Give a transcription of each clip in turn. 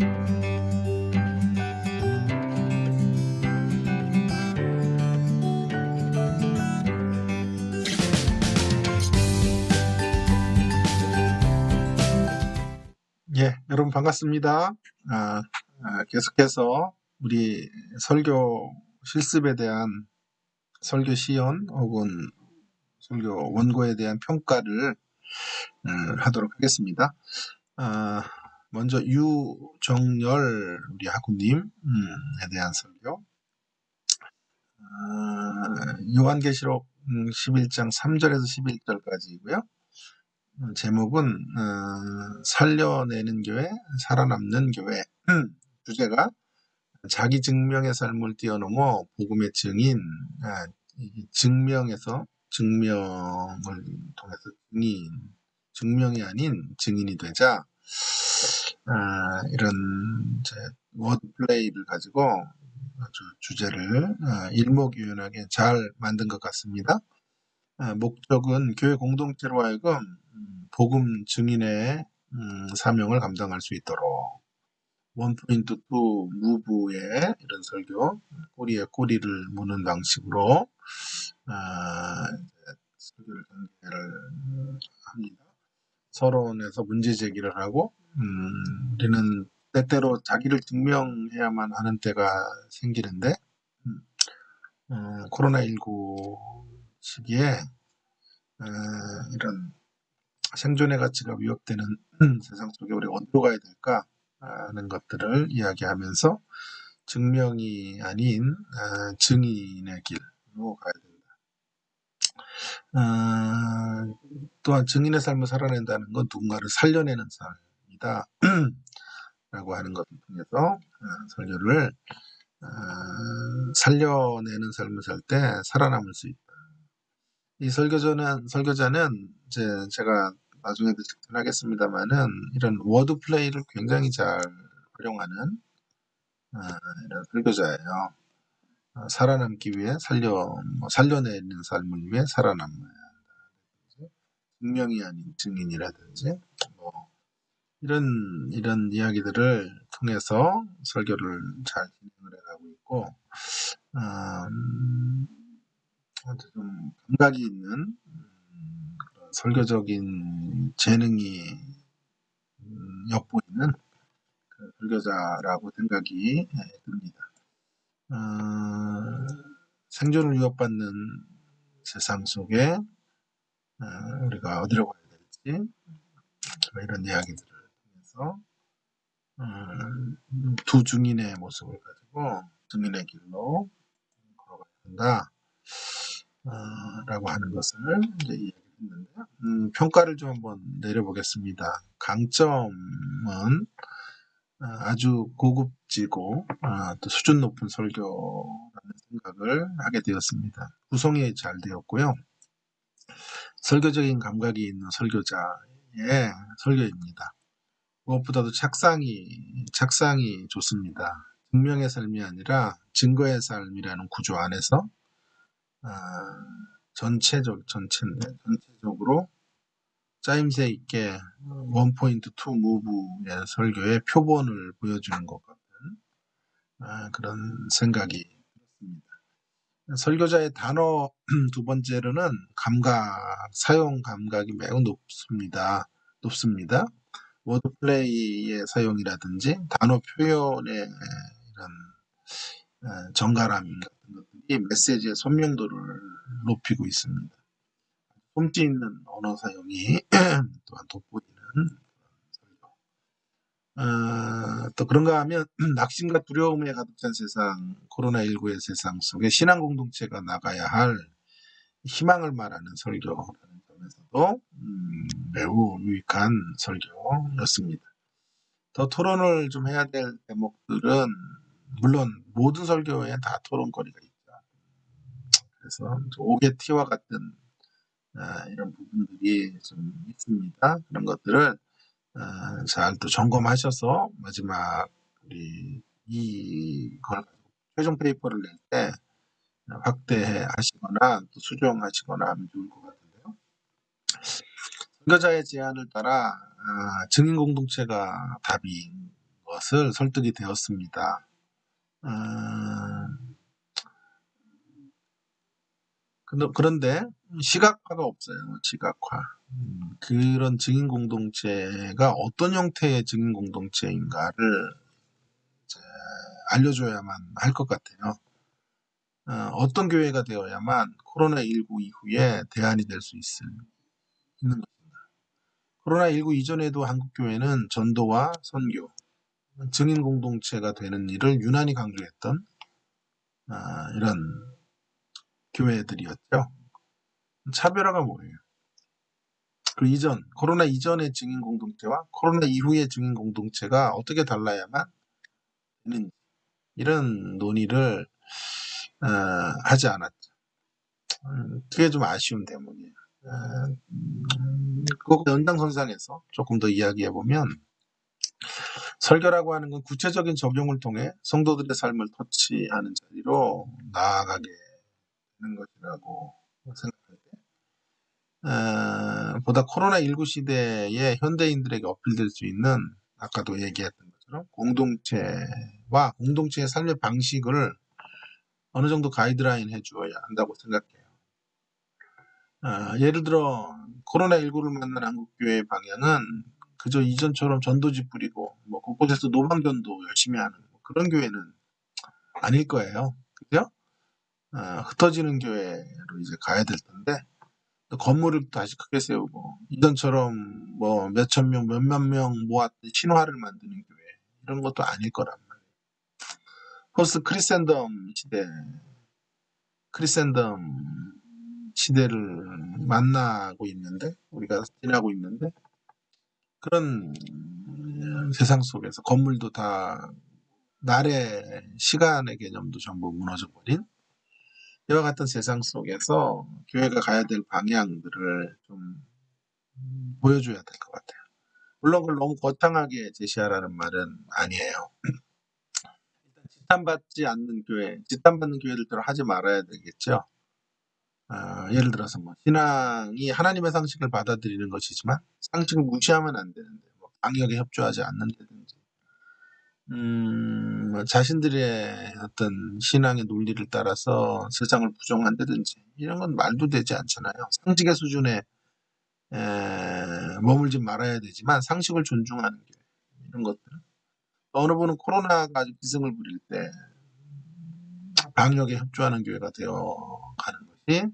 예, 여러분 반갑습니다. 계속해서 우리 설교 실습에 대한 설교 시연 혹은 설교 원고에 대한 평가를 하도록 하겠습니다. 먼저 유정열 우리 학우님에 대한 설교. 요한계시록 11장 3절에서 11절까지이고요. 제목은 살려내는 교회, 살아남는 교회. 주제가 자기 증명의 삶을 뛰어넘어 복음의 증인, 증명을 통해서 증명이 아닌 증인이 되자, 이런 워드플레이를 가지고 아주 주제를 일목요연하게 잘 만든 것 같습니다. 목적은 교회 공동체로 하여금 복음 증인의 사명을 감당할 수 있도록 원포인트 투 무브의 이런 설교, 꼬리에 꼬리를 무는 방식으로 설교를 전개를 합니다. 서론에서 문제 제기를 하고 우리는 때때로 자기를 증명해야만 하는 때가 생기는데 코로나19 시기에 이런 생존의 가치가 위협되는 세상 속에 우리가 어디로 가야 될까 하는 것들을 이야기하면서 증명이 아닌 증인의 길로 가야 된다. 또한 증인의 삶을 살아낸다는 건 누군가를 살려내는 삶이다 라고 하는 것을 통해서 설교를 살려내는 삶을 살 때 살아남을 수 있다. 이 설교자는 이제 제가 나중에도 직전하겠습니다만은 이런 워드 플레이를 굉장히 잘 활용하는 이런 설교자예요. 살아남기 위해 살려내는 삶을 위해 살아남아야 한다. 증명이 아닌 증인이라든지 이런 이야기들을 통해서 설교를 잘 진행을 해가고 있고 아주 좀 감각이 있는 설교적인 재능이 엿보이는 그 설교자라고 생각이 듭니다. 생존을 위협받는 세상 속에 우리가 어디로 가야 될지 이런 이야기들을 통해서 두 증인의 모습을 가지고 증인의 길로 걸어가야 한다 라고 하는 것을 이제 이야기했는데 평가를 좀 한번 내려보겠습니다. 강점은 아주 고급지고 또 수준 높은 설교라는 생각을 하게 되었습니다. 구성이 잘 되었고요. 설교적인 감각이 있는 설교자의 설교입니다. 무엇보다도 착상이 좋습니다. 증명의 삶이 아니라 증거의 삶이라는 구조 안에서 전체적으로 짜임새 있게 원포인트 투 무브의 설교의 표본을 보여주는 것 같은 그런 생각이 들었습니다. 설교자의 단어 두 번째로는 사용 감각이 매우 높습니다. 워드플레이의 사용이라든지 단어 표현의 이런 정갈함 같은 것들이 메시지의 선명도를 높이고 있습니다. 솜씨 있는 언어 사용이 또한 돋보이는 또 그런가 하면 낙심과 두려움에 가득 찬 세상, 코로나19의 세상 속에 신앙 공동체가 나가야 할 희망을 말하는 설교라는 점에서도 매우 유익한 설교였습니다. 더 토론을 좀 해야 될 대목들은 물론 모든 설교에 다 토론거리가 있죠. 그래서 오게티와 같은 이런 부분들이 좀 있습니다. 그런 것들을 잘 또 점검하셔서 마지막 우리 이걸 최종 페이퍼를 낼 때 확대하시거나 또 수정하시거나 하면 좋을 것 같은데요. 선교자의 제안을 따라 증인 공동체가 답인 것을 설득이 되었습니다. 그런데 시각화가 없어요. 시각화. 그런 증인 공동체가 어떤 형태의 증인 공동체인가를 알려줘야만 할 것 같아요. 어떤 교회가 되어야만 코로나19 이후에 대안이 될 수 있는 것입니다. 코로나19 이전에도 한국 교회는 전도와 선교, 증인 공동체가 되는 일을 유난히 강조했던 이런 교회들이었죠. 차별화가 뭐예요? 그 이전, 코로나 이전의 증인 공동체와 코로나 이후의 증인 공동체가 어떻게 달라야만 되는지 이런 논의를 하지 않았죠. 그게 좀 아쉬운 대목이에요. 그것과 연장선상에서 조금 더 이야기해보면 설교라고 하는 건 구체적인 적용을 통해 성도들의 삶을 터치하는 자리로 나아가게 되는 것이라고 생각할 때 보다 코로나19 시대에 현대인들에게 어필될 수 있는 아까도 얘기했던 것처럼 공동체와 공동체의 삶의 방식을 어느 정도 가이드라인 해주어야 한다고 생각해요. 예를 들어 코로나19를 만난 한국교회의 방향은 그저 이전처럼 전도지 뿌리고 뭐 곳곳에서 노방전도 열심히 하는 그런 교회는 아닐 거예요. 그죠? 흩어지는 교회로 이제 가야 될 텐데 또 건물을 다시 크게 세우고 이전처럼 뭐 몇천 명, 몇만 명 모았던 신화를 만드는 교회 이런 것도 아닐 거란 말이에요. 포스트 크리센덤 시대를 만나고 있는데 우리가 지나고 있는데 그런 세상 속에서 건물도 다 날의 시간의 개념도 전부 무너져버린 이와 같은 세상 속에서 교회가 가야 될 방향들을 좀 보여줘야 될 것 같아요. 물론 그걸 너무 거창하게 제시하라는 말은 아니에요. 일단 지탄받지 않는 교회, 지탄받는 교회들대로 하지 말아야 되겠죠. 예를 들어서 뭐 신앙이 하나님의 상식을 받아들이는 것이지만 상식을 무시하면 안 되는데 뭐 방역에 협조하지 않는다든지 뭐 자신들의 어떤 신앙의 논리를 따라서 세상을 부정한다든지 이런 건 말도 되지 않잖아요. 상식의 수준에 머물지 말아야 되지만 상식을 존중하는 게 이런 것들. 어느 분은 코로나가 아주 기승을 부릴 때 방역에 협조하는 교회가 되어 가는 것이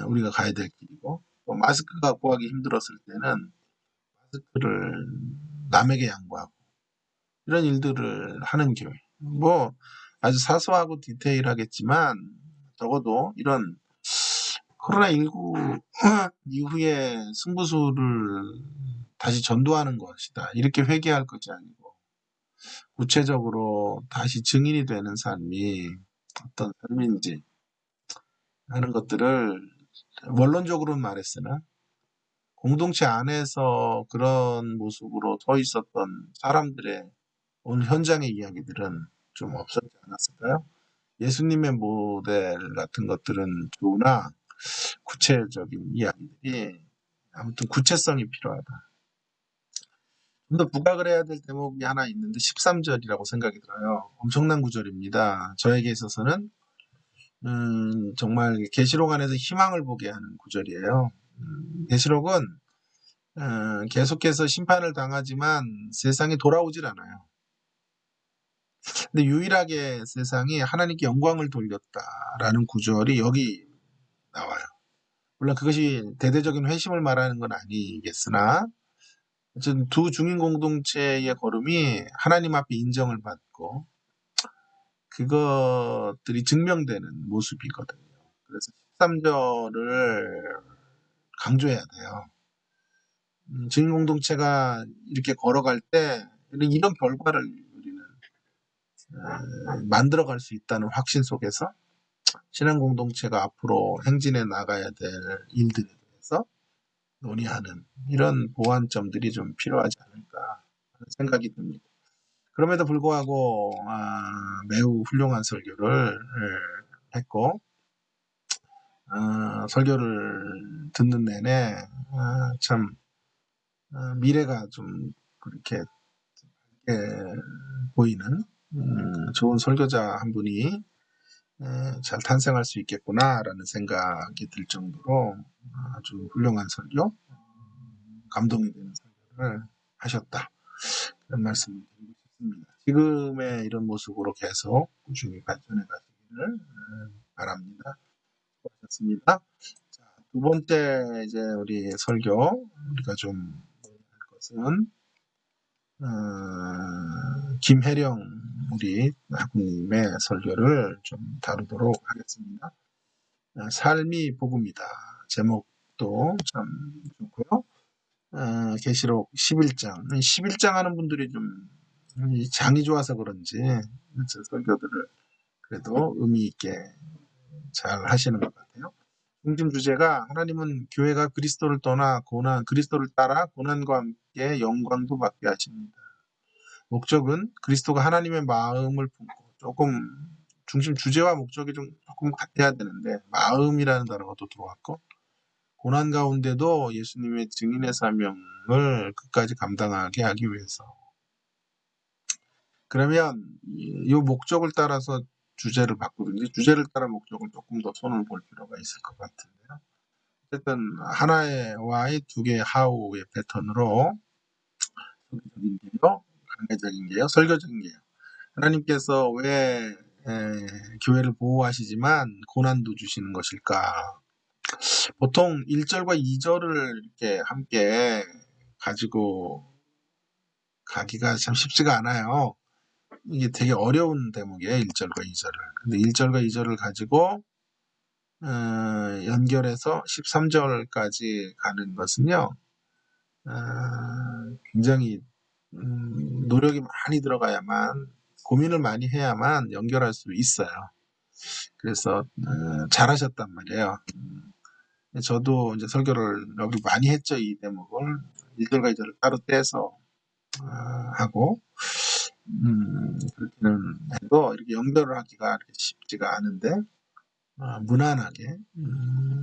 우리가 가야 될 길이고 또 마스크가 구하기 힘들었을 때는 마스크를 남에게 양보하고 이런 일들을 하는 교회. 뭐 아주 사소하고 디테일하겠지만 적어도 이런 코로나19 이후에 승부수를 다시 전도하는 것이다. 이렇게 회귀할 것이 아니고 구체적으로 다시 증인이 되는 삶이 어떤 삶인지 하는 것들을 원론적으로는 말했으나 공동체 안에서 그런 모습으로 서 있었던 사람들의 오늘 현장의 이야기들은 좀 없었지 않았을까요? 예수님의 모델 같은 것들은 좋으나 구체적인 이야기들이 아무튼 구체성이 필요하다. 좀 더 부각을 해야 될 대목이 하나 있는데 13절이라고 생각이 들어요. 엄청난 구절입니다. 저에게 있어서는 정말 계시록 안에서 희망을 보게 하는 구절이에요. 계시록은 계속해서 심판을 당하지만 세상이 돌아오질 않아요. 근데 유일하게 세상이 하나님께 영광을 돌렸다라는 구절이 여기 나와요. 물론 그것이 대대적인 회심을 말하는 건 아니겠으나 어쨌든 두 중인 공동체의 걸음이 하나님 앞에 인정을 받고 그것들이 증명되는 모습이거든요. 그래서 13절을 강조해야 돼요. 증인 공동체가 이렇게 걸어갈 때 이런 결과를 우리는 만들어갈 수 있다는 확신 속에서 신앙 공동체가 앞으로 행진해 나가야 될 일들에 대해서 논의하는 이런 보완점들이 좀 필요하지 않을까 하는 생각이 듭니다. 그럼에도 불구하고 매우 훌륭한 설교를 했고 설교를 듣는 내내 참 미래가 좀 그렇게 보이는 좋은 설교자 한 분이 잘 탄생할 수 있겠구나라는 생각이 들 정도로 아주 훌륭한 설교, 감동이 되는 설교를 하셨다. 그런 말씀을 드리고 싶습니다. 지금의 이런 모습으로 계속 꾸준히 발전해 가시기를 바랍니다. 수고하셨습니다. 자, 두 번째 이제 우리 설교 우리가 좀 할 것은 김혜령 우리 학부님의 설교를 좀 다루도록 하겠습니다. 삶이 복음이다. 제목도 참 좋고요. 계시록 11장. 11장 하는 분들이 좀 장이 좋아서 그런지 설교들을 그래도 의미 있게 잘 하시는 것 같아요. 중심 주제가 하나님은 교회가 그리스도를 떠나 그리스도를 따라 고난과 함께 영광도 받게 하십니다. 목적은 그리스도가 하나님의 마음을 품고 조금 중심 주제와 목적이 조금 같아야 되는데 마음이라는 단어가 또 들어왔고 고난 가운데도 예수님의 증인의 사명을 끝까지 감당하게 하기 위해서 그러면 이 목적을 따라서 주제를 바꾸든지 주제를 따라 목적을 조금 더 손을 볼 필요가 있을 것 같은데요. 어쨌든 하나와의 두 개의 하우의 패턴으로 소개적인 게요, 강의적인 게요, 설교적인 게요. 하나님께서 왜 교회를 보호하시지만 고난도 주시는 것일까? 보통 1절과 2절을 이렇게 함께 가지고 가기가 참 쉽지가 않아요. 이게 되게 어려운 대목이에요. 1절과 2절을. 근데 1절과 2절을 가지고 연결해서 13절까지 가는 것은요. 굉장히 노력이 많이 들어가야만 고민을 많이 해야만 연결할 수 있어요. 그래서 잘하셨단 말이에요. 저도 이제 설교를 여기 많이 했죠. 이 대목을 1절과 2절을 따로 떼서 하고 그렇게는 해도 이렇게 연결을 하기가 이렇게 쉽지가 않은데 무난하게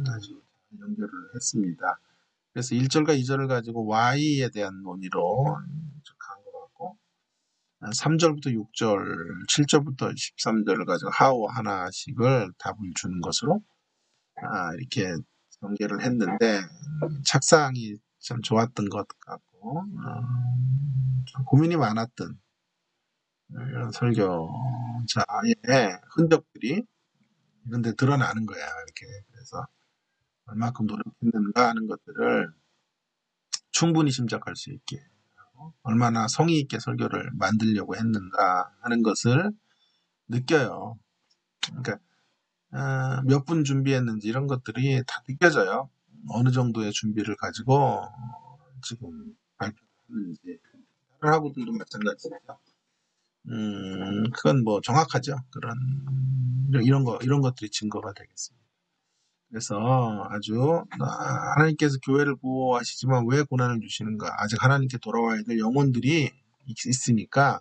아주 잘 연결을 했습니다. 그래서 1절과 2절을 가지고 Y에 대한 논의로 간 것 같고 3절부터 6절, 7절부터 13절을 가지고 How 하나씩을 답을 주는 것으로 이렇게 연계를 했는데 착상이 참 좋았던 것 같고 좀 고민이 많았던 이런 설교자의 흔적들이 이런 데 드러나는 거야. 이렇게. 그래서 얼마큼 노력했는가 하는 것들을 충분히 심작할 수 있게 하고 얼마나 성의 있게 설교를 만들려고 했는가 하는 것을 느껴요. 그러니까 몇 분 준비했는지 이런 것들이 다 느껴져요. 어느 정도의 준비를 가지고 지금 발표했는지 다른 학우들도 마찬가지죠. 그건 뭐 정확하죠. 이런 것들이 증거가 되겠습니다. 그래서 아주 하나님께서 교회를 보호하시지만 왜 고난을 주시는가? 아직 하나님께 돌아와야 될 영혼들이 있으니까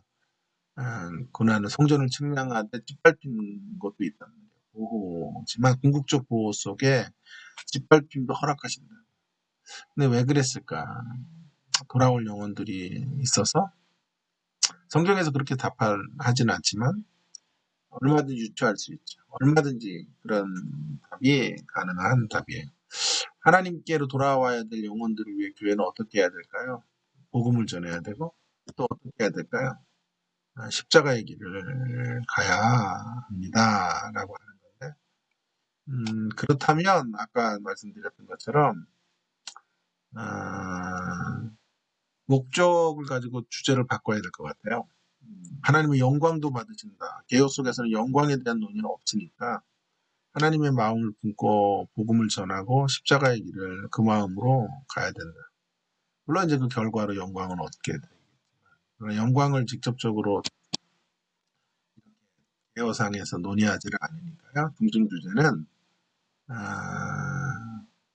고난을 성전을 측량하되 짓밟힌 것도 있단 말이에요. 보호지만 궁극적 보호 속에 짓밟힘도 허락하신다. 근데 왜 그랬을까? 돌아올 영혼들이 있어서 성경에서 그렇게 답하지는 않지만 얼마든지 유추할 수 있죠. 얼마든지 그런 답이 가능한 답이에요. 하나님께로 돌아와야 될 영혼들을 위해 교회는 어떻게 해야 될까요? 복음을 전해야 되고 또 어떻게 해야 될까요? 십자가의 길을 가야 합니다라고 하는 건데 그렇다면 아까 말씀드렸던 것처럼 목적을 가지고 주제를 바꿔야 될 것 같아요. 하나님의 영광도 받으신다. 개요 속에서는 영광에 대한 논의는 없으니까 하나님의 마음을 품고 복음을 전하고 십자가의 길을 그 마음으로 가야 된다. 물론 이제 그 결과로 영광은 얻게 되겠지만 영광을 직접적으로 개요상에서 논의하지를 않으니까요. 중심 주제는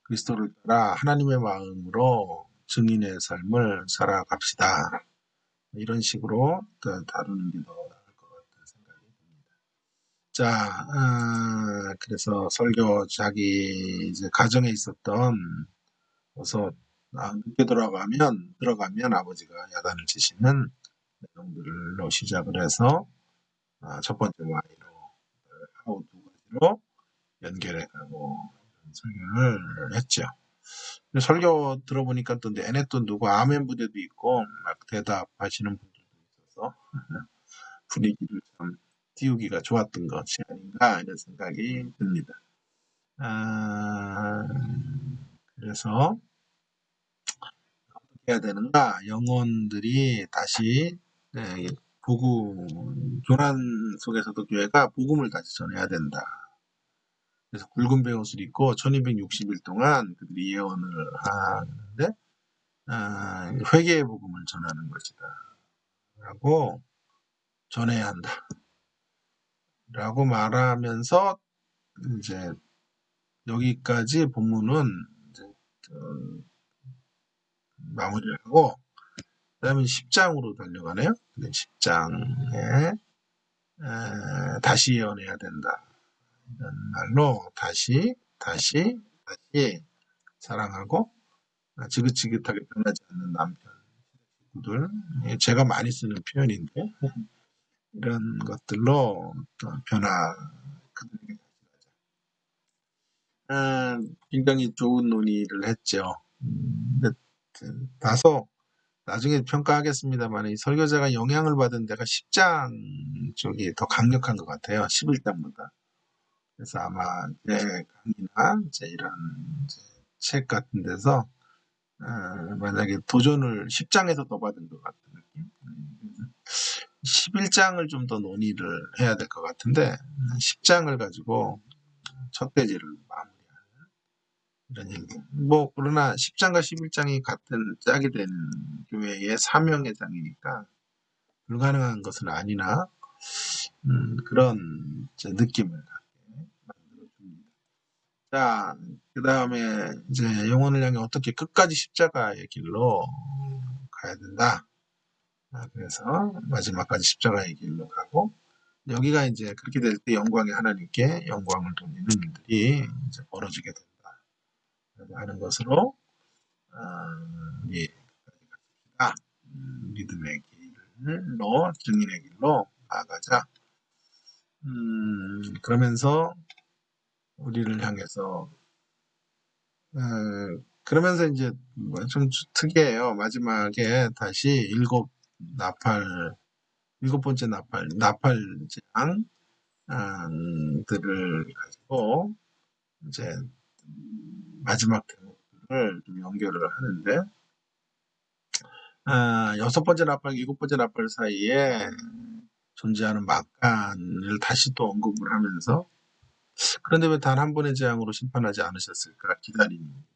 그리스도를 따라 하나님의 마음으로 증인의 삶을 살아갑시다. 이런 식으로 다루는 게 더 나을 것 같은 생각이 듭니다. 자, 그래서 설교 자기 이제 가정에 있었던 어서 늦게 들어가면 아버지가 야단을 치시는 내용들로 시작을 해서 첫 번째 Y로 하고 두 가지로 연결해가고 설교를 했죠. 설교 들어보니까 또 내내 또 누구 아멘 부대도 있고 막 대답하시는 분들도 있어서 분위기를 좀 띄우기가 좋았던 것이 아닌가 이런 생각이 듭니다. 그래서 어떻게 해야 되는가? 영혼들이 다시 복음, 교란 속에서도 교회가 복음을 다시 전해야 된다. 그래서 굵은 베옷을 입고 1260일 동안 그들이 예언을 하는데 회개의 복음을 전하는 것이다. 라고 전해야 한다. 라고 말하면서 이제 여기까지 본문은 이제 마무리를 하고 그다음에 10장으로 달려가네요. 10장에 다시 예언해야 된다. 이런 말로 다시 사랑하고 지긋지긋하게 변하지 않는 남편들 제가 많이 쓰는 표현인데 이런 것들로 변화 그들에게 굉장히 좋은 논의를 했죠. 근데 다소 나중에 평가하겠습니다.만 이 설교자가 영향을 받은 데가 10장 쪽이 더 강력한 것 같아요. 11장보다. 그래서 아마 제 강의나 이런 책 같은 데서 만약에 도전을 10장에서 더 받은 것 같은 느낌. 11장을 좀 더 논의를 해야 될 것 같은데 10장을 가지고 첫 대지를 마무리하는 이런 얘기. 그러나 10장과 11장이 같은 짝이 되는 교회의 사명의 장이니까 불가능한 것은 아니나 그런 느낌을 갖게 만들어줍니다. 자, 그 다음에 이제 영혼을 향해 어떻게 끝까지 십자가의 길로 가야 된다. 그래서 마지막까지 십자가의 길로 가고 여기가 이제 그렇게 될 때 영광의 하나님께 영광을 돌리는 일들이 이제 벌어지게 된다. 하는 것으로 우리 믿음의 길로 증인의 길로 나아가자. 그러면서 우리를 향해서 그러면서 이제 좀 특이해요. 마지막에 다시 일곱 번째 나팔장 들을 가지고 이제 마지막 대목들을 좀 연결을 하는데 여섯 번째 나팔, 일곱 번째 나팔 사이에 존재하는 막간을 다시 또 언급을 하면서 그런데 왜 단 한 번의 재앙으로 심판하지 않으셨을까 기다림입니다.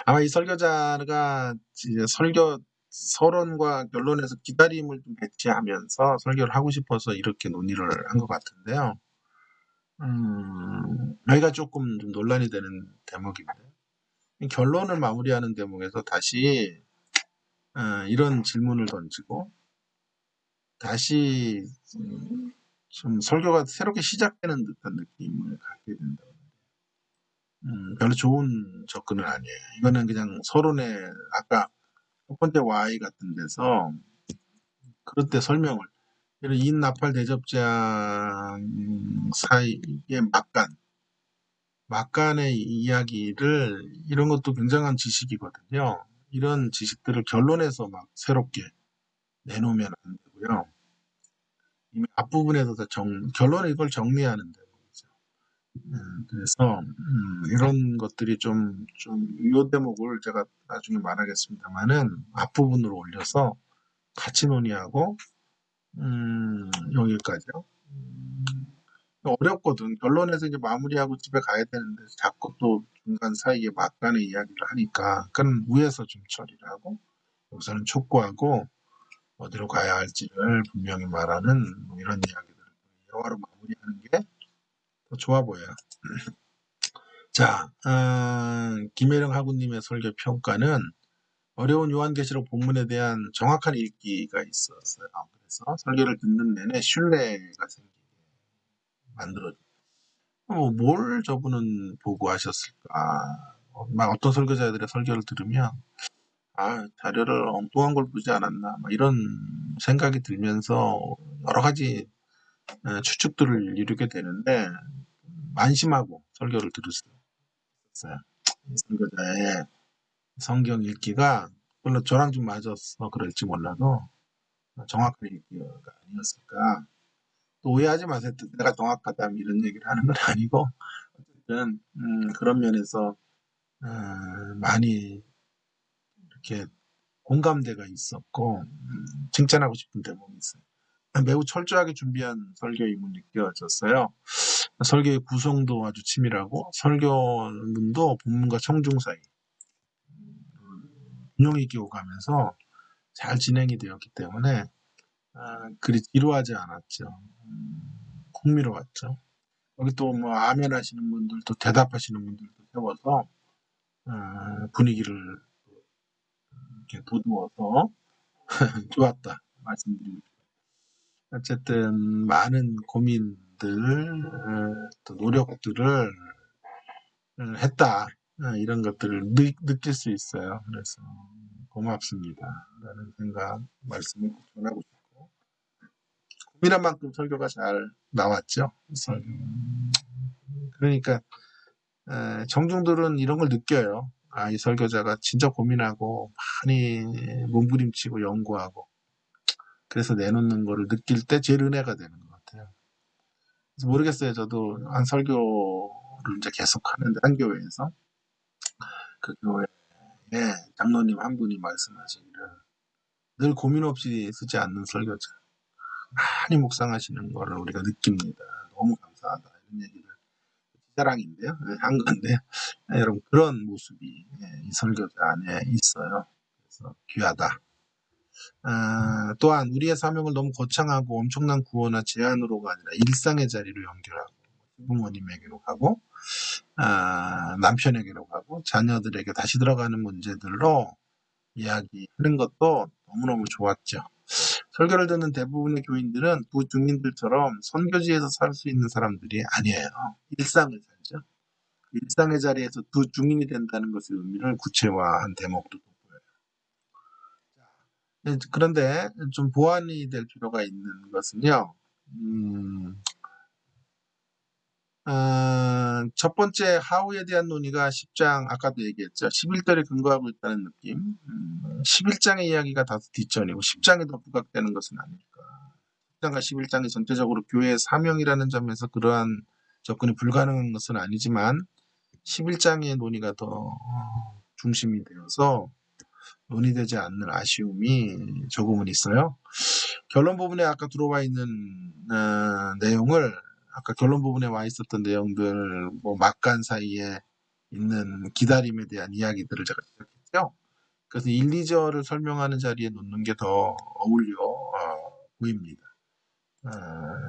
아마 이 설교자가 이제 설교 서론과 결론에서 기다림을 좀 배치하면서 설교를 하고 싶어서 이렇게 논의를 한 것 같은데요. 여기가 조금 좀 논란이 되는 대목입니다. 결론을 마무리하는 대목에서 다시 이런 질문을 던지고 다시 좀 설교가 새롭게 시작되는 듯한 느낌을 갖게 된다. 별로 좋은 접근은 아니에요. 이거는 그냥 서론에 아까 첫 번째 Y 같은 데서 그럴 때 설명을 이런 인나팔 대접장 사이의 막간의 이야기를 이런 것도 굉장한 지식이거든요. 이런 지식들을 결론에서 막 새롭게 내놓으면 안 되고요. 이미 앞부분에서 결론에 이걸 정리하는 대목이죠. 그래서 이런 것들이 이 대목을 제가 나중에 말하겠습니다만은 앞부분으로 올려서 같이 논의하고 여기까지요. 어렵거든. 결론에서 이제 마무리하고 집에 가야 되는데 자꾸 또 중간 사이에 막간의 이야기를 하니까 그건 위에서 좀 처리를 하고 여기서는 촉구하고 어디로 가야 할지를 분명히 말하는 이런 이야기들을 영화로 마무리하는 게 더 좋아 보여요. 자, 김혜령 하구님의 설교 평가는 어려운 요한계시록 본문에 대한 정확한 읽기가 있었어요. 그래서 설교를 듣는 내내 신뢰가 생기게 만들어져요. 뭘 저분은 보고 하셨을까? 막 어떤 설교자들의 설교를 들으면 자료를 엉뚱한 걸 보지 않았나, 이런 생각이 들면서 여러 가지 추측들을 이루게 되는데, 안심하고 설교를 들을 수 있어요. 이 설교자의 성경 읽기가, 물론 저랑 좀 맞아서 그럴지 몰라도, 정확한 읽기가 아니었을까. 또 오해하지 마세요. 내가 정확하다, 이런 얘기를 하는 건 아니고, 어쨌든, 그런 면에서, 많이 이렇게 공감대가 있었고, 칭찬하고 싶은 대목이 있어요. 매우 철저하게 준비한 설교임을 느껴졌어요. 설교의 구성도 아주 치밀하고, 설교문도 본문과 청중 사이 균형 있게 오가면서 잘 진행이 되었기 때문에 그리 지루하지 않았죠. 흥미로웠죠. 여기 또 아멘 하시는 분들, 또 대답하시는 분들도 세워서 분위기를 이렇게 돋우어서 좋았다 말씀드립니다. 어쨌든 많은 고민들, 또 노력들을 했다, 이런 것들을 느낄 수 있어요. 그래서 고맙습니다 라는 생각, 말씀을 꼭 전하고 싶고, 고민한 만큼 설교가 잘 나왔죠. 설교. 그러니까 청중들은 이런 걸 느껴요. 이 설교자가 진짜 고민하고 많이 몸부림치고 연구하고, 그래서 내놓는 거를 느낄 때 제일 은혜가 되는 것 같아요. 그래서 모르겠어요. 저도 한 설교를 이제 계속 하는데, 한 교회에서 그 교회에 장로님 한 분이 말씀하시기를, 늘 고민 없이 쓰지 않는 설교자, 많이 묵상하시는 거를 우리가 느낍니다. 너무 감사하다, 이런 얘기를, 자랑인데요, 한 건데, 여러분 그런 모습이 이 설교자 안에 있어요. 그래서 귀하다. 또한 우리의 사명을 너무 거창하고 엄청난 구호나 제안으로가 아니라 일상의 자리로 연결하고, 부모님에게로 가고, 남편에게로 가고, 자녀들에게 다시 들어가는 문제들로 이야기하는 것도 너무너무 좋았죠. 설교를 듣는 대부분의 교인들은 부중인들처럼 선교지에서 살 수 있는 사람들이 아니에요. 일상을 살죠. 일상의 자리에서 부중인이 된다는 것의 의미를 구체화한 대목도 보여요. 그런데 좀 보완이 될 필요가 있는 것은요, 첫 번째 하우에 대한 논의가 10장, 아까도 얘기했죠. 11절에 근거하고 있다는 느낌. 11장의 이야기가 다소 뒷전이고 10장에 더 부각되는 것은 아닐까. 10장과 11장이 전체적으로 교회의 사명이라는 점에서 그러한 접근이 불가능한 것은 아니지만, 11장의 논의가 더 중심이 되어서 논의되지 않는 아쉬움이 조금은 있어요. 결론 부분에 아까 들어와 있는 내용을, 아까 결론 부분에 와 있었던 내용들, 막간 사이에 있는 기다림에 대한 이야기들을 제가 시작했죠. 그래서 1, 2절을 설명하는 자리에 놓는 게 더 어울려 보입니다.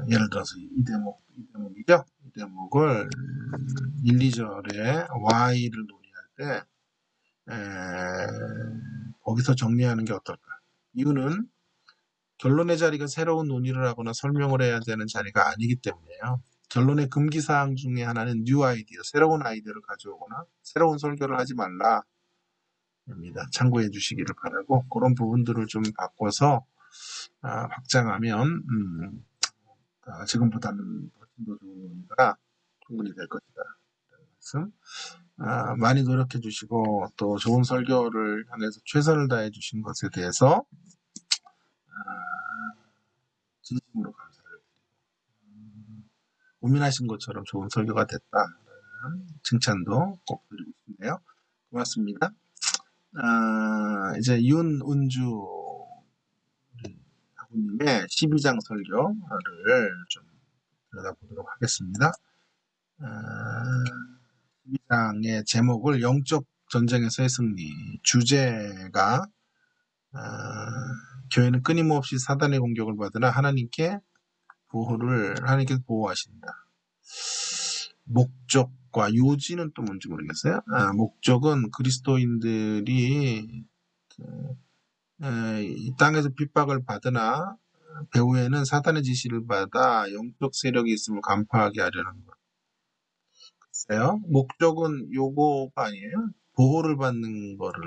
예를 들어서 이 대목이죠. 이 대목을 1, 2절에 Y를 논의할 때 거기서 정리하는 게 어떨까? 이유는 결론의 자리가 새로운 논의를 하거나 설명을 해야 되는 자리가 아니기 때문이에요. 결론의 금기사항 중에 하나는 뉴 아이디어, 새로운 아이디어를 가져오거나 새로운 설교를 하지 말라 입니다. 참고해 주시기를 바라고, 그런 부분들을 좀 바꿔서 확장하면 지금보다는 훨씬 더 좋은 논의가 충분히 될 것이다. 말씀 많이 노력해 주시고, 또 좋은 설교를 향해서 최선을 다해 주신 것에 대해서 진심으로 감사를 드리고, 고민하신 것처럼 좋은 설교가 됐다, 칭찬도 꼭 드리고 싶네요. 고맙습니다. 이제 윤은주 아버님의 12장 설교를 좀 들여다보도록 하겠습니다. 12장의 제목을 영적 전쟁에서의 승리, 주제가 교회는 끊임없이 사단의 공격을 받으나 하나님께 보호하신다. 목적과 요지는 또 뭔지 모르겠어요. 목적은 그리스도인들이 이 땅에서 핍박을 받으나 배후에는 사단의 지시를 받아 영적 세력이 있음을 간파하게 하려는 것. 글쎄요. 목적은 요거가 아니에요. 보호를 받는 거를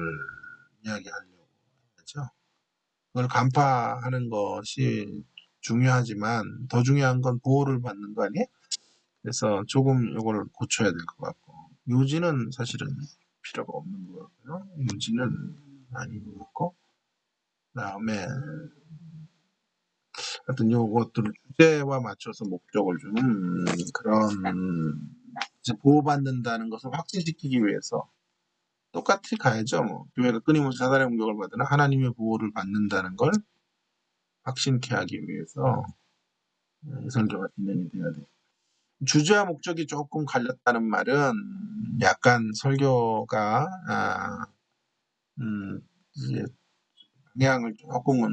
이야기하려고 그걸 간파하는 것이 중요하지만 더 중요한 건 보호를 받는 거 아니에요? 그래서 조금 요걸 고쳐야 될 것 같고 요지는 사실은 필요가 없는 것 같고요. 요지는 아닌 것 같고 그다음에 하여튼 요것들을 주제와 맞춰서 목적을 주는 그런 이제 보호받는다는 것을 확진시키기 위해서 똑같이 가야죠. 뭐 교회가 끊임없이 사단의 공격을 받으나 하나님의 보호를 받는다는 걸 확신케 하기 위해서 설교가 진행이 돼야 돼요. 주제와 목적이 조금 갈렸다는 말은 약간 설교가 이제 방향을 조금은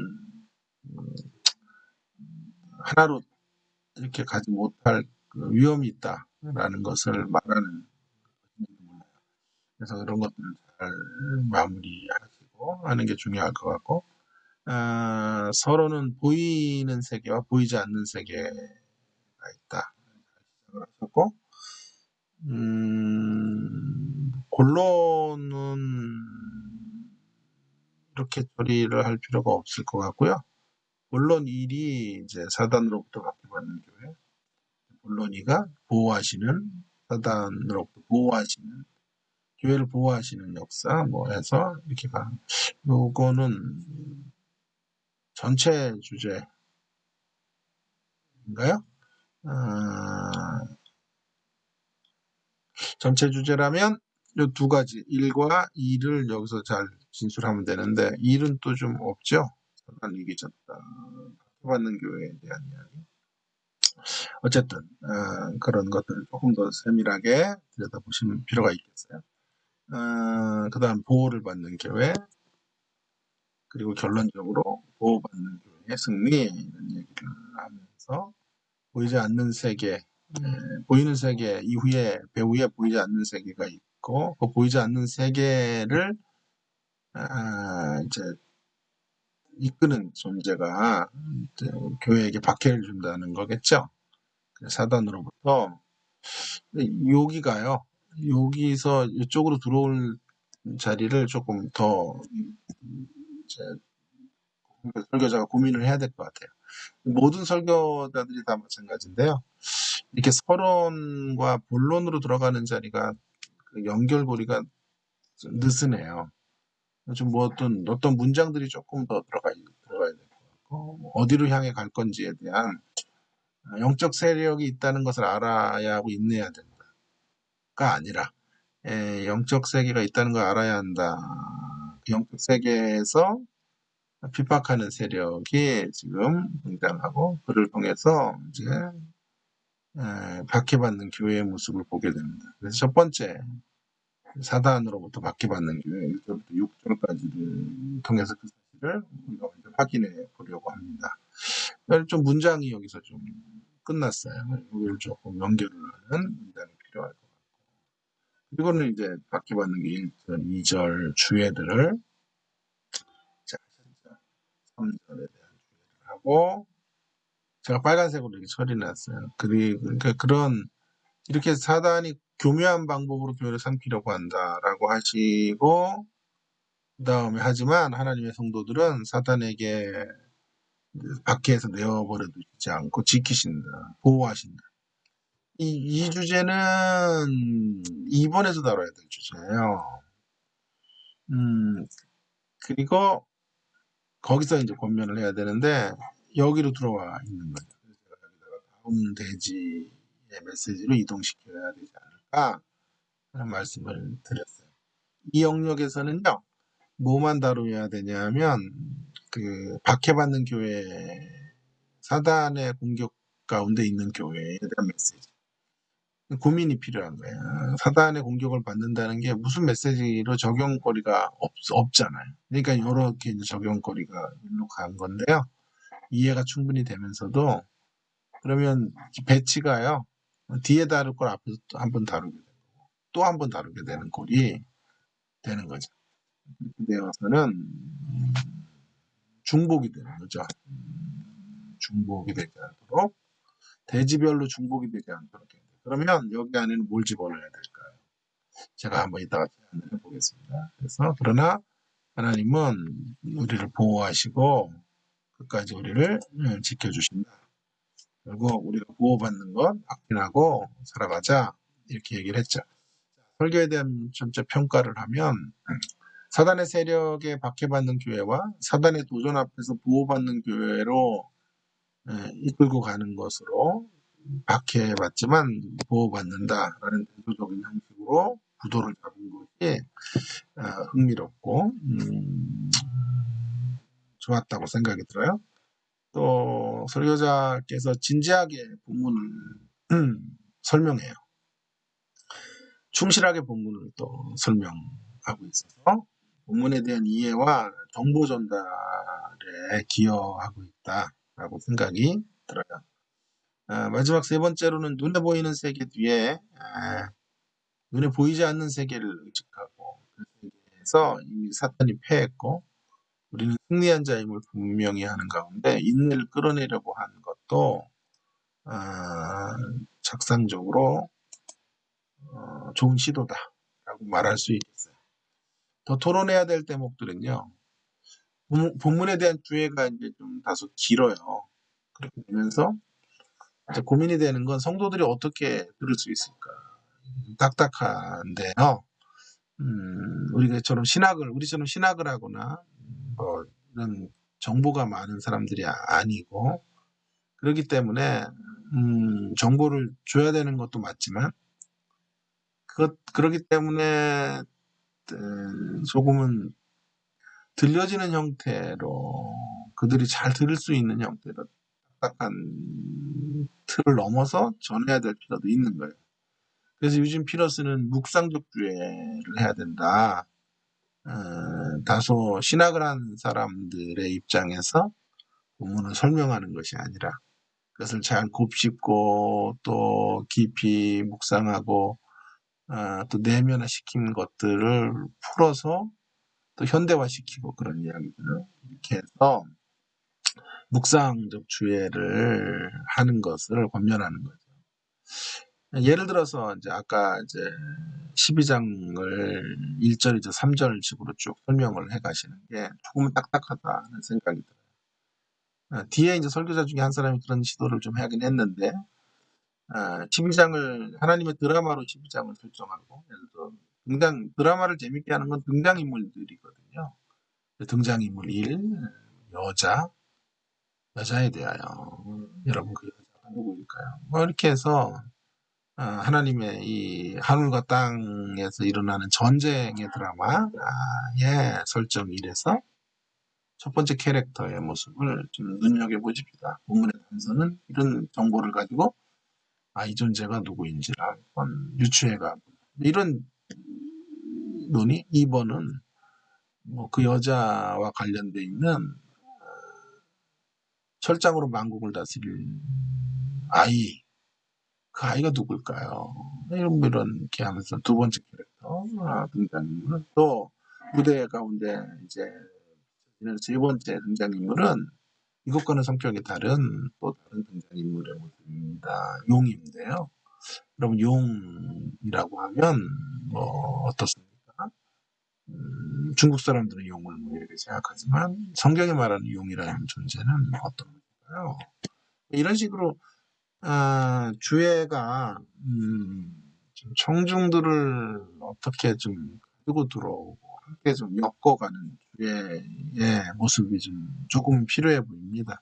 하나로 이렇게 가지 못할 그 위험이 있다라는 것을 말하는. 그래서 그런 것들을 잘 마무리하시고 하는 게 중요할 것 같고 서로는 보이는 세계와 보이지 않는 세계가 있다. 하셨고 본론은 이렇게 처리를 할 필요가 없을 것 같고요. 본론 1이 이제 사단으로부터 받기받는 교회, 본론 2가 보호하시는 사단으로부터 보호하시는 교회를 보호하시는 역사 뭐 해서 이렇게 가. 요거는 전체 주제인가요? 전체 주제라면 요 두 가지 1과 2를 여기서 잘 진술하면 되는데 1은 또 좀 없죠. 사단 이기졌다. 받는 교회에 대한 이야기. 어쨌든 그런 것들을 조금 더 세밀하게 들여다보시는 필요가 있겠어요. 그 다음 보호를 받는 교회 그리고 결론적으로 보호받는 교회의 승리 이런 얘기를 하면서 보이지 않는 세계 보이는 세계 이후에 배후에 보이지 않는 세계가 있고 그 보이지 않는 세계를 이제 이끄는 존재가 이제 교회에게 박해를 준다는 거겠죠. 사단으로부터 여기가요. 여기서 이쪽으로 들어올 자리를 조금 더 이제 설교자가 고민을 해야 될 것 같아요. 모든 설교자들이 다 마찬가지인데요. 이렇게 서론과 본론으로 들어가는 자리가 그 연결고리가 느슨해요. 좀 뭐 어떤 문장들이 조금 더 들어가야 될 것 같고 어디로 향해 갈 건지에 대한 영적 세력이 있다는 것을 알아야 하고 인내해야 된다가 아니라 영적 세계가 있다는 걸 알아야 한다. 그 영적 세계에서 핍박하는 세력이 지금 등장하고 그를 통해서 이제 박해받는 교회의 모습을 보게 됩니다. 그래서 첫 번째 사단으로부터 박해받는 교회 1절부터 6절까지를 통해서 그 사실을 우리가 먼저 확인해 보려고 합니다. 좀 문장이 여기서 좀 끝났어요. 여기를 조금 연결을 하는 문장이 필요할 것 같고 그리고는 이제 박해받는 게 1절, 2절 주해들을 자, 3절에 대한 주해를 하고 제가 빨간색으로 이렇게 처리해놨어요. 그러니까 그런 이렇게 사단이 교묘한 방법으로 교회를 삼키려고 한다라고 하시고 그 다음에 하지만 하나님의 성도들은 사단에게 박해해서 내어버려 두지 않고 지키신다. 보호하신다. 이 주제는 2번에서 다뤄야 될 주제예요. 그리고 거기서 이제 권면을 해야 되는데 여기로 들어와 있는 거죠. 그래서 제가 여기다가 다음 대지의 메시지로 이동시켜야 되지 않을까 하는 말씀을 드렸어요. 이 영역에서는요. 뭐만 다뤄야 되냐면 그 박해받는 교회 사단의 공격 가운데 있는 교회에 대한 메시지 고민이 필요한 거야. 사단의 공격을 받는다는 게 무슨 메시지로 적용거리가 없잖아요. 그러니까 이렇게 이제 적용거리가 일로 간 건데요. 이해가 충분히 되면서도 그러면 배치가요. 뒤에 다룰 걸 앞에서 또 한 번 다루게 되고 또 한 번 다루게 되는 꼴이 되는 거죠. 이렇게 되어서는 중복이 되는 거죠. 중복이 되지 않도록 대지별로 중복이 되지 않도록 해야 돼요. 그러면 여기 안에는 뭘 집어넣어야 될까요? 제가 한번 이따가 제안을 해보겠습니다. 그래서 그러나 하나님은 우리를 보호하시고 끝까지 우리를 지켜주신다. 그리고 우리가 보호받는 것 확인하고 살아가자 이렇게 얘기를 했죠. 설교에 대한 전체 평가를 하면 사단의 세력에 박해받는 교회와 사단의 도전 앞에서 보호받는 교회로 이끌고 가는 것으로 박해받지만 보호받는다라는 대조적인 형식으로 구도를 잡은 것이 흥미롭고 좋았다고 생각이 들어요. 또 설교자께서 진지하게 본문을 설명해요. 충실하게 본문을 또 설명하고 있어서 본문에 대한 이해와 정보 전달에 기여하고 있다라고 생각이 들어요. 마지막 세 번째로는 눈에 보이는 세계 뒤에 눈에 보이지 않는 세계를 의식하고 그 세계에서 이미 사탄이 패했고 우리는 승리한 자임을 분명히 하는 가운데 인내를 끌어내려고 하는 것도 작상적으로 좋은 시도다라고 말할 수 있겠어요. 더 토론해야 될 대목들은요. 본문에 대한 주의가 이제 좀 다소 길어요. 그렇게 되면서 이제 고민이 되는 건 성도들이 어떻게 들을 수 있을까. 딱딱한데요. 우리처럼 신학을 하거나 뭐 이런 정보가 많은 사람들이 아니고 그렇기 때문에 정보를 줘야 되는 것도 맞지만 그렇기 때문에 조금은 들려지는 형태로 그들이 잘 들을 수 있는 형태로 딱딱한 틀을 넘어서 전해야 될 필요도 있는 거예요. 그래서 유진 피러스는 묵상적 주의를 해야 된다. 다소 신학을 한 사람들의 입장에서 본문을 설명하는 것이 아니라 그것을 잘 곱씹고 또 깊이 묵상하고 또 내면화시킨 것들을 풀어서 또 현대화시키고 그런 이야기들을 이렇게 해서 묵상적 주의를 하는 것을 권면하는 거죠. 예를 들어서 이제 아까 이제 12장을 1절이죠 3절식으로 쭉 설명을 해 가시는 게 조금은 딱딱하다는 생각이 들어요. 뒤에 이제 설교자 중에 한 사람이 그런 시도를 좀 하긴 했는데 12장을 하나님의 드라마로 12장을 설정하고 예를 들어 드라마를 재밌게 하는 건 등장인물들이거든요. 등장인물 1, 여자에 대하여 여러분 그 여자가 누구일까요? 뭐 이렇게 해서 하나님의 이 하늘과 땅에서 일어나는 전쟁의 드라마의 설정 1에서 첫 번째 캐릭터의 모습을 좀 눈여겨보십시다. 본문의 단서는 이런 정보를 가지고 이 존재가 누구인지를 한번 유추해가고 이런 논의 2번은 뭐 그 여자와 관련돼 있는 철장으로 만국을 다스릴 아이 그 아이가 누굴까요? 이렇게 하면서 두 번째 캐릭터 등장인물은 또 무대 가운데 이제 세 번째 등장인물은 이것과는 성격이 다른 또 다른 등장인물의 모습입니다. 용인데요. 여러분 용이라고 하면 뭐 어떻습니까? 중국 사람들은 용을 뭐 이렇게 생각하지만 성경이 말하는 용이라는 존재는 어떤 걸까요? 이런 식으로 주애가 좀 청중들을 어떻게 좀 가지고 들어오고 함께 좀 엮어가는 주애의 모습이 좀 조금 필요해 보입니다.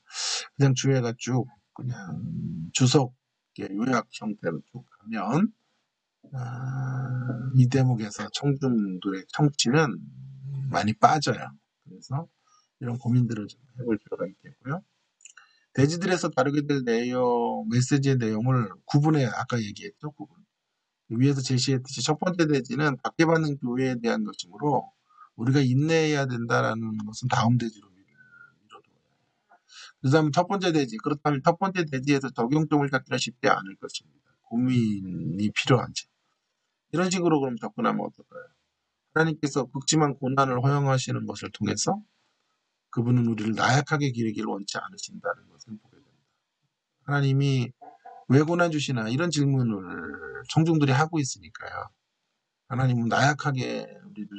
그냥 주애가 쭉 그냥 주석의 요약 형태로 쭉 가면 이 대목에서 청중들의 청취는 많이 빠져요. 그래서 이런 고민들을 좀 해볼 필요가 있겠고요. 대지들에서 다루게 될 내용, 메시지의 내용을 구분해 아까 얘기했죠. 구분. 위에서 제시했듯이 첫 번째 대지는 박해받는 교회에 대한 것이므로 우리가 인내해야 된다라는 것은 다음 대지로 밀어둬요. 그 다음 첫 번째 대지. 그렇다면 첫 번째 대지에서 적용점을 찾기가 쉽지 않을 것입니다. 고민이 필요하죠. 이런 식으로 그럼 접근하면 어떨까요? 하나님께서 극심한 고난을 허용하시는 것을 통해서 그분은 우리를 나약하게 기르기를 원치 않으신다는 것을 보게 됩니다. 하나님이 왜 고난 주시나 이런 질문을 청중들이 하고 있으니까요. 하나님은 나약하게 우리를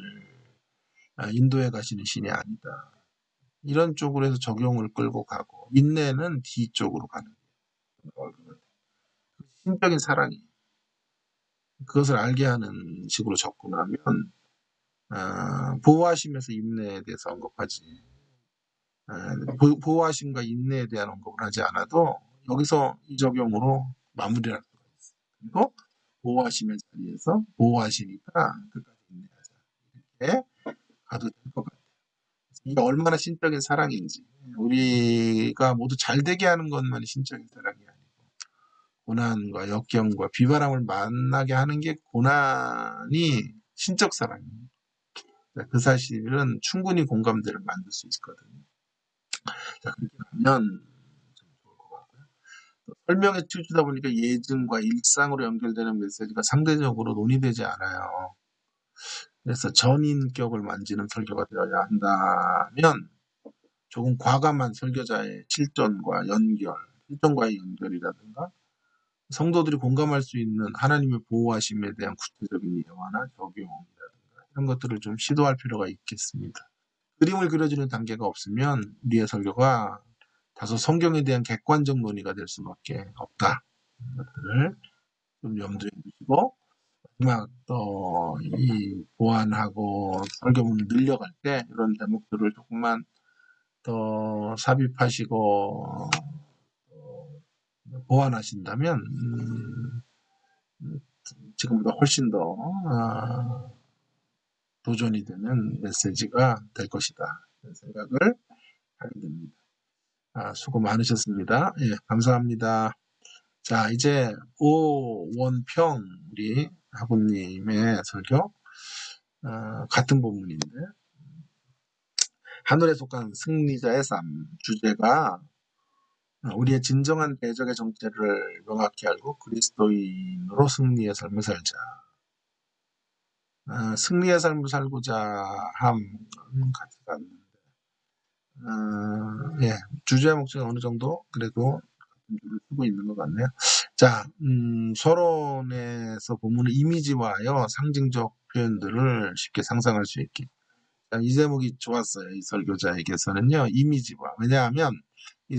인도에 가시는 신이 아니다. 이런 쪽으로 해서 적용을 끌고 가고 인내는 뒤쪽으로 가는 거예요. 신적인 사랑이 그것을 알게 하는 식으로 접근하면 보호하심에서 인내에 대해서 언급하지 보호하심과 인내에 대한 언급을 하지 않아도 여기서 이 적용으로 마무리를 할 수가 있어요. 그리고 보호하심의 자리에서 보호하시니까 끝까지 인내하자. 이렇게 가도 될 것 같아요. 이게 얼마나 신적인 사랑인지 우리가 모두 잘 되게 하는 것만이 신적인 사랑이 아니고 고난과 역경과 비바람을 만나게 하는 게 고난이 신적 사랑이에요. 그 사실은 충분히 공감대를 만들 수 있거든요. 자, 그렇게 가면 좀 좋을 것 같고요. 설명에 치우치다 보니까 예증과 일상으로 연결되는 메시지가 상대적으로 논의되지 않아요. 그래서 전인격을 만지는 설교가 되어야 한다면 조금 과감한 설교자의 실존과의 연결이라든가 성도들이 공감할 수 있는 하나님의 보호하심에 대한 구체적인 예화나 적용이라든가 이런 것들을 좀 시도할 필요가 있겠습니다. 그림을 그려주는 단계가 없으면 우리의 설교가 다소 성경에 대한 객관적 논의가 될 수밖에 없다. 이런 것들을 좀 염두에 두시고 마지막 이 보완하고 설교문을 늘려갈 때 이런 대목들을 조금만 더 삽입하시고 보완하신다면 지금보다 훨씬 더 도전이 되는 메시지가 될 것이다. 이런 생각을 하게 됩니다. 수고 많으셨습니다. 예, 감사합니다. 자, 이제 오원평 우리 아버님의 설교 같은 본문인데 하늘에 속한 승리자의 삶 주제가 우리의 진정한 대적의 정체를 명확히 알고 그리스도인으로 승리의 삶을 살자. 승리의 삶을 살고자 함은 같지가 않는데 예, 주제 목적이 어느 정도 그래도 같은 줄을 쓰고 있는 것 같네요. 자, 서론에서 본문은 이미지화하여 상징적 표현들을 쉽게 상상할 수 있게. 이 제목이 좋았어요. 이 설교자에게서는요. 이미지화. 왜냐하면 이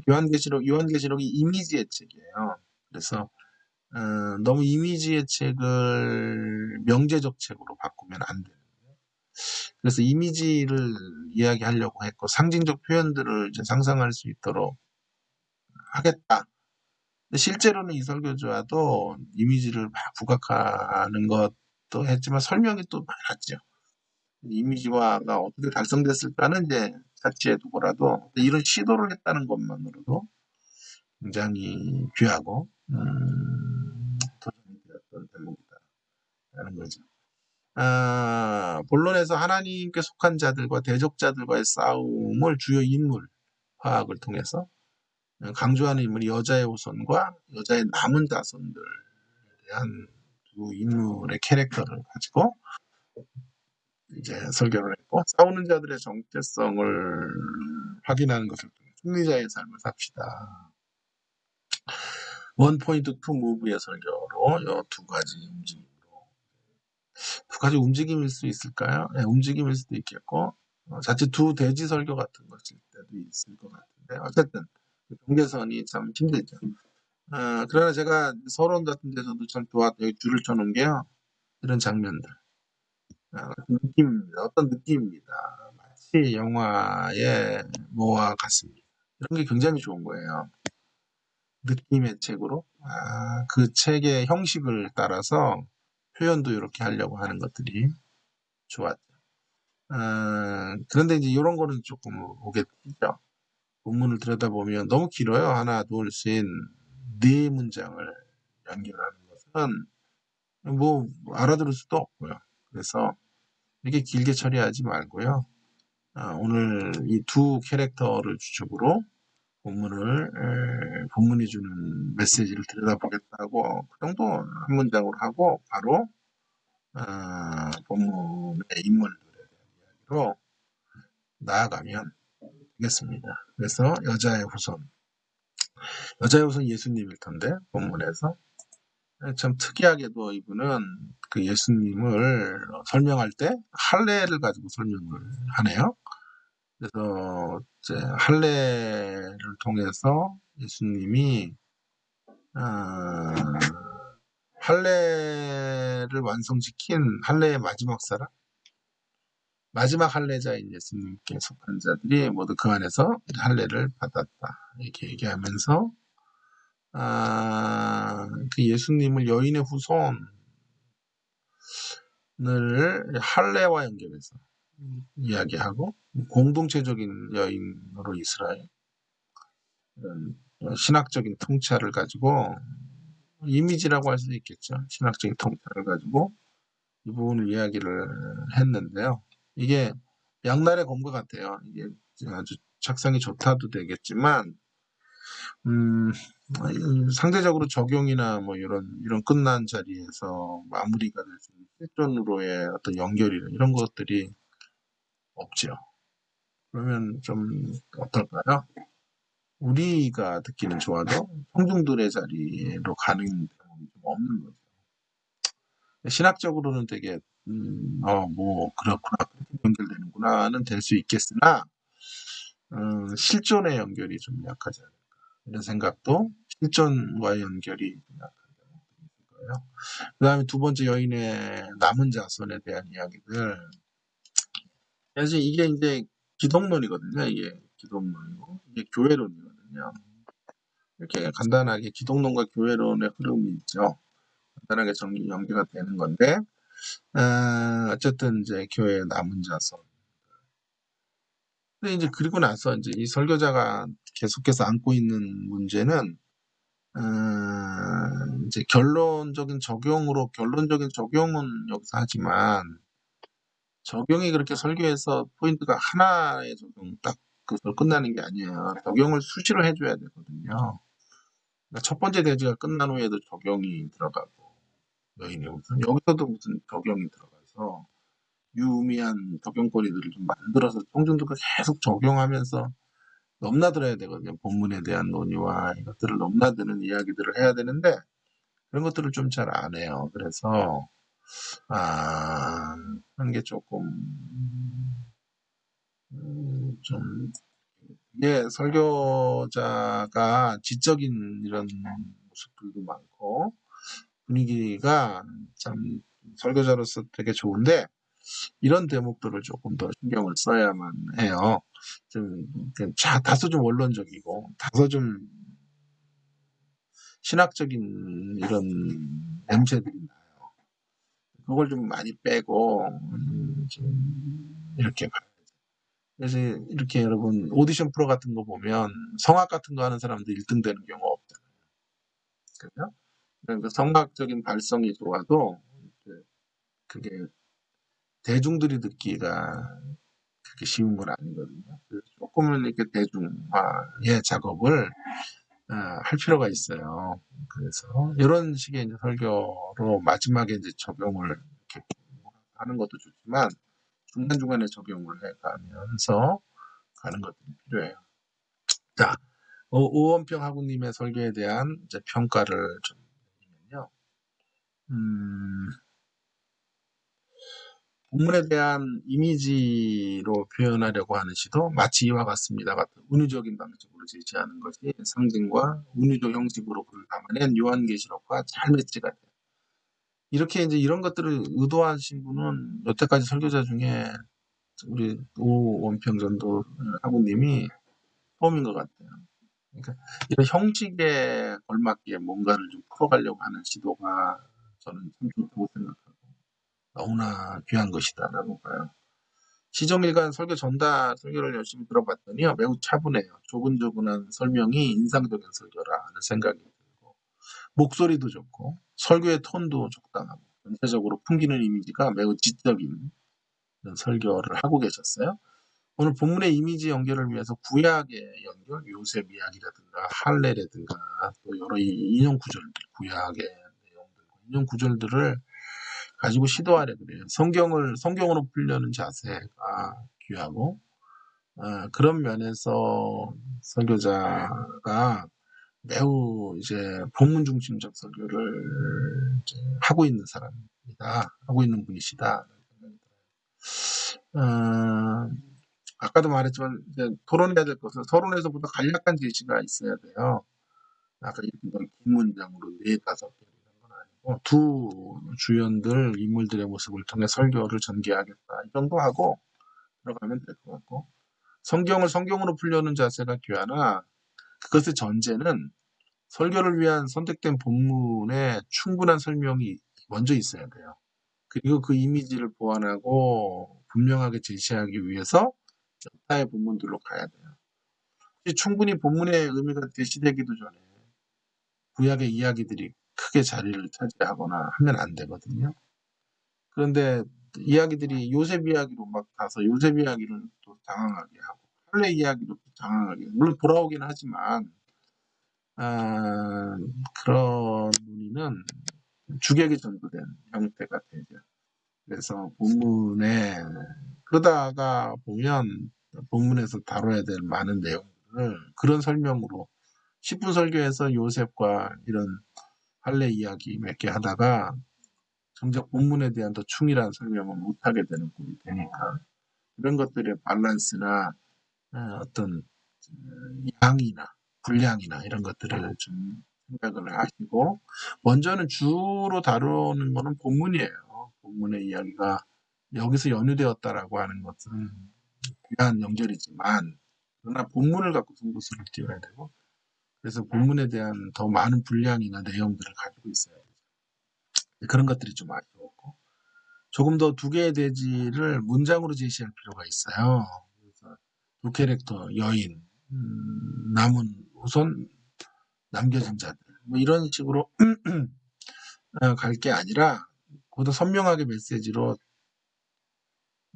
요한계시록이 이미지의 책이에요. 그래서 너무 이미지의 책을 명제적 책으로 바꾸면 안 돼요. 그래서 이미지를 이야기하려고 했고 상징적 표현들을 이제 상상할 수 있도록 하겠다. 근데 실제로는 이 설교자도 이미지를 막 부각하는 것도 했지만 설명이 또 많았죠. 이미지화가 어떻게 달성됐을까는 이제 차치해 두고라도 이런 시도를 했다는 것만으로도 굉장히 귀하고 도전이 되었던 대목이다라는 거죠. 본론에서 하나님께 속한 자들과 대적자들과의 싸움을 주요 인물 화학을 통해서 강조하는 인물이 여자의 후손과 여자의 남은 자손들에 대한 두 인물의 캐릭터를 가지고 이제 설교를 했고 싸우는 자들의 정체성을 확인하는 것을 통해 승리자의 삶을 삽시다. 원 포인트 투 무브의 설교로 이 두 가지 움직임일 수 있을까요? 네, 움직임일 수도 있겠고 자칫 두 돼지 설교 같은 것일 때도 있을 것 같은데 어쨌든 경계선이 참 힘들죠. 그러나 제가 서론 같은 데서도 참 여기 줄을 쳐놓은 게요. 이런 장면들. 느낌입니다. 어떤 느낌입니다. 마치 영화의 뭐와 같습니다. 이런 게 굉장히 좋은 거예요. 느낌의 책으로 그 책의 형식을 따라서 표현도 이렇게 하려고 하는 것들이 좋았죠. 그런데 이제 이런 거는 조금 오겠죠. 본문을 들여다보면 너무 길어요. 하나, 둘, 셋, 네 문장을 연결하는 것은 뭐 알아들을 수도 없고요. 그래서 이렇게 길게 처리하지 말고요. 오늘 이 두 캐릭터를 주축으로 본문이 주는 메시지를 들여다보겠다고 그 정도 한 문장으로 하고 바로 본문의 인물들에 대한 이야기로 나아가면 되겠습니다. 그래서 여자의 후손 예수님일 텐데 본문에서 참 특이하게도 이분은 그 예수님을 설명할 때 할례를 가지고 설명을 하네요. 그래서 이제 할례를 통해서 예수님이 아, 할례를 완성시킨 할례의 마지막 사람, 마지막 할례자인 예수님께 속한 자들이 모두 그 안에서 할례를 받았다. 이렇게 얘기하면서 그 예수님을 여인의 후손을 할례와 연결해서 이야기하고 공동체적인 여인으로 이스라엘 이런 신학적인 통찰을 가지고 이미지라고 할 수도 있겠죠. 신학적인 통찰을 가지고 이 부분을 이야기를 했는데요. 이게 양날의 검과 같아요. 이게 아주 착상이 좋다도 되겠지만 상대적으로 적용이나 뭐 이런 끝난 자리에서 마무리가 될 수 있는 실존으로의 어떤 연결이 이런 것들이 없죠. 그러면 좀 어떨까요? 우리가 듣기는 좋아도 청중들의 자리로 가는 경우는 좀 없는 거죠. 신학적으로는 되게 뭐 그렇구나 그렇게 연결되는구나는 될 수 있겠으나 실존의 연결이 좀 약하지 않을까 이런 생각도 실존과의 연결이 좀 약한 경우도 있을 거예요. 그 다음에 두 번째 여인의 남은 자손에 대한 이야기들 사실 이게 이제 기독론이거든요. 이게 기독론이고 이게 교회론이거든요. 이렇게 간단하게 기독론과 교회론의 흐름이 있죠. 간단하게 연계가 되는 건데 어쨌든 이제 교회의 남은 자손. 근데 이제 그리고 나서 이제 이 설교자가 계속해서 안고 있는 문제는 이제 결론적인 적용은 여기서 하지만 적용이 그렇게 설교에서 포인트가 하나의 적용 딱 그걸 끝나는 게 아니에요. 적용을 수시로 해줘야 되거든요. 그러니까 첫 번째 대지가 끝난 후에도 적용이 들어가고 여인의 우선 여기서도 무슨 적용이 들어가서 유의미한 적용거리들을 좀 만들어서 청중들과 계속 적용하면서 넘나들어야 되거든요. 본문에 대한 논의와 이것들을 넘나드는 이야기들을 해야 되는데 그런 것들을 좀 잘 안 해요. 그래서 하는 게 조금 좀 이게 설교자가 지적인 이런 모습들도 많고 분위기가 참 설교자로서 되게 좋은데 이런 대목들을 조금 더 신경을 써야만 해요. 좀 다소 좀 원론적이고 다소 좀 신학적인 이런 냄새들이 나요. 그걸 좀 많이 빼고 좀 이렇게 가요. 그래서 이렇게 여러분 오디션 프로 같은 거 보면 성악 같은 거 하는 사람들 1등 되는 경우가 없잖아요. 그죠? 그러니까 성악적인 발성이 좋아도 그게 대중들이 듣기가 그렇게 쉬운 건 아니거든요. 그래서 조금은 이렇게 대중화의 작업을 할 필요가 있어요. 그래서 이런 식의 이제 설교로 마지막에 이제 적용을 이렇게 하는 것도 좋지만 중간중간에 적용을 해가면서 가는 것들이 필요해요. 자, 오원평 하구님의 설교에 대한 이제 평가를 좀 드리면요. 본문에 대한 이미지로 표현하려고 하는 시도 마치 이와 같습니다. 같은 은유적인 방식으로 제시하는 것이 상징과 은유적 형식으로 그를 담아낸 요한계시록과 잘 매치가 돼요. 이렇게 이제 이런 것들을 의도하신 분은 여태까지 설교자 중에 우리 오원평 전도 하구님이 처음인 것 같아요. 그러니까 이런 형식에 걸맞게 뭔가를 좀 풀어가려고 하는 시도가 저는 참 좋다고 생각하고 너무나 귀한 것이다라고 봐요. 시정일관 설교를 열심히 들어봤더니요. 매우 차분해요. 조근조근한 설명이 인상적인 설교라는 생각이 들고 목소리도 좋고 설교의 톤도 적당하고 전체적으로 풍기는 이미지가 매우 지적인 설교를 하고 계셨어요. 오늘 본문의 이미지 연결을 위해서 구약의 연결, 요셉 이야기라든가 할례라든가 또 여러 인용 구절들, 구약의 내용들, 인용 구절들을 가지고 시도하려 그래요. 성경으로 풀려는 자세가 귀하고 그런 면에서 설교자가 매우 이제 본문 중심적 설교를 이제 하고 있는 사람이다. 하고 있는 분이시다. 어, 아까도 말했지만 이제 토론해야 될 것은 서론에서부터 간략한 제시가 있어야 돼요. 아까 얘기했던 긴 문장으로 4-5개 이런 건 아니고 두 주연들 인물들의 모습을 통해 설교를 전개하겠다. 이 정도 하고 들어가면 될 것 같고 성경을 성경으로 풀려는 자세가 귀하나 그것의 전제는 설교를 위한 선택된 본문에 충분한 설명이 먼저 있어야 돼요. 그리고 그 이미지를 보완하고 분명하게 제시하기 위해서 타의 본문들로 가야 돼요. 충분히 본문의 의미가 제시되기도 전에 구약의 이야기들이 크게 자리를 차지하거나 하면 안 되거든요. 그런데 이야기들이 요셉 이야기로 막 가서 요셉 이야기를 또 장황하게 하고 할례 이야기도 장황하게 물론 돌아오긴 하지만 아, 그런 논의는 주객이 전도된 형태가 되죠. 그래서 본문에 그러다가 보면 본문에서 다뤄야 될 많은 내용들을 그런 설명으로 10분 설교에서 요셉과 이런 할례 이야기 몇 개 하다가 정작 본문에 대한 더 충실한 설명을 못하게 되는 꼴이 되니까 이런 것들의 밸런스나 어떤 양이나 분량이나 이런 것들을 좀 생각을 하시고 먼저는 주로 다루는 거는 본문이에요. 본문의 이야기가 여기서 연유되었다라고 하는 것은 귀한 명절이지만 그러나 본문을 갖고 승부수를 띄워야 되고 그래서 본문에 대한 더 많은 분량이나 내용들을 가지고 있어야 돼요. 그런 것들이 좀 아쉬웠고 조금 더 두 개의 대지를 문장으로 제시할 필요가 있어요. 그래서 두 캐릭터 여인 남은 우선 남겨진 자들 뭐 이런 식으로 갈 게 아니라 보다 선명하게 메시지로